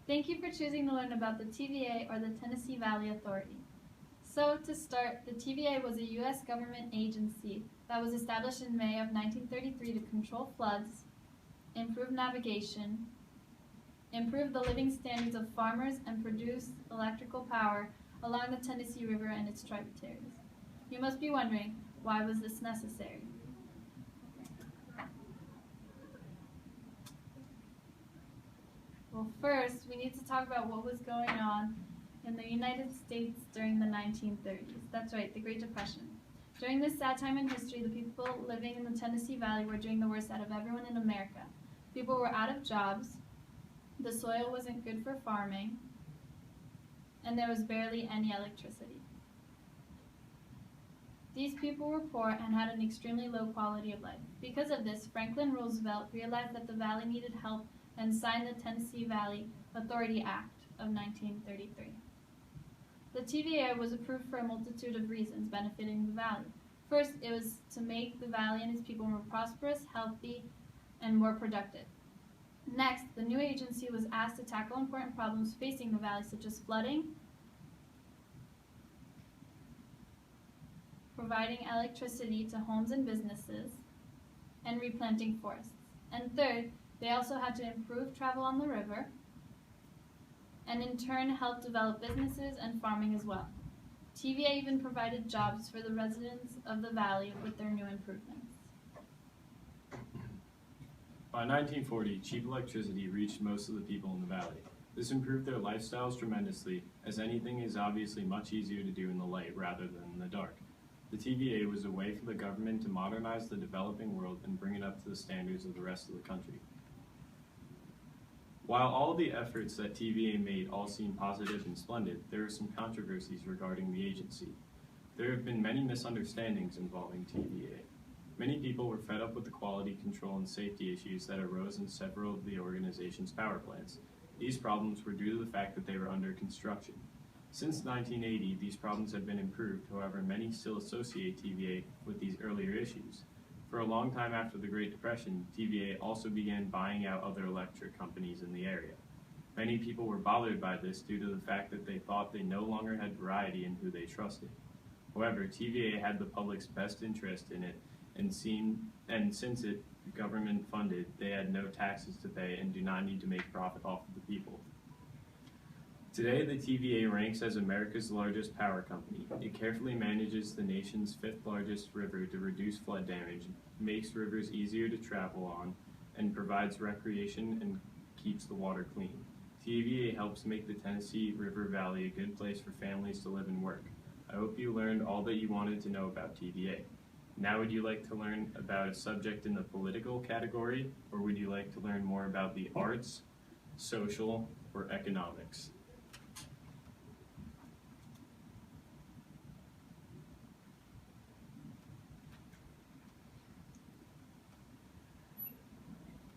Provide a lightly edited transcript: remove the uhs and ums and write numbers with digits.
Thank you for choosing to learn about the TVA, or the Tennessee Valley Authority. So, to start, the TVA was a U.S. government agency that was established in May of 1933 to control floods, improve navigation, improve the living standards of farmers, and produce electrical power along the Tennessee River and its tributaries. You must be wondering, why was this necessary? Well, first, we need to talk about what was going on in the United States during the 1930s. That's right, the Great Depression. During this sad time in history, the people living in the Tennessee Valley were doing the worst out of everyone in America. People were out of jobs, the soil wasn't good for farming, and there was barely any electricity. These people were poor and had an extremely low quality of life. Because of this, Franklin Roosevelt realized that the valley needed help and signed the Tennessee Valley Authority Act of 1933. The TVA was approved for a multitude of reasons benefiting the valley. First, it was to make the valley and its people more prosperous, healthy, and more productive. Next, the new agency was asked to tackle important problems facing the valley, such as flooding, providing electricity to homes and businesses, and replanting forests. And third, they also had to improve travel on the river, and in turn help develop businesses and farming as well. TVA even provided jobs for the residents of the valley with their new improvements. By 1940, cheap electricity reached most of the people in the valley. This improved their lifestyles tremendously, as anything is obviously much easier to do in the light rather than in the dark. The TVA was a way for the government to modernize the developing world and bring it up to the standards of the rest of the country. While all the efforts that TVA made all seem positive and splendid, there are some controversies regarding the agency. There have been many misunderstandings involving TVA. Many people were fed up with the quality control and safety issues that arose in several of the organization's power plants. These problems were due to the fact that they were under construction. Since 1980, these problems have been improved, however, many still associate TVA with these earlier issues. For a long time after the Great Depression, TVA also began buying out other electric companies in the area. Many people were bothered by this due to the fact that they thought they no longer had variety in who they trusted. However, TVA had the public's best interest in it, and since it government funded, they had no taxes to pay and do not need to make profit off of the people. Today, the TVA ranks as America's largest power company. It carefully manages the nation's fifth largest river to reduce flood damage, makes rivers easier to travel on, and provides recreation and keeps the water clean. TVA helps make the Tennessee River Valley a good place for families to live and work. I hope you learned all that you wanted to know about TVA. Now, would you like to learn about a subject in the political category, or would you like to learn more about the arts, social, or economics?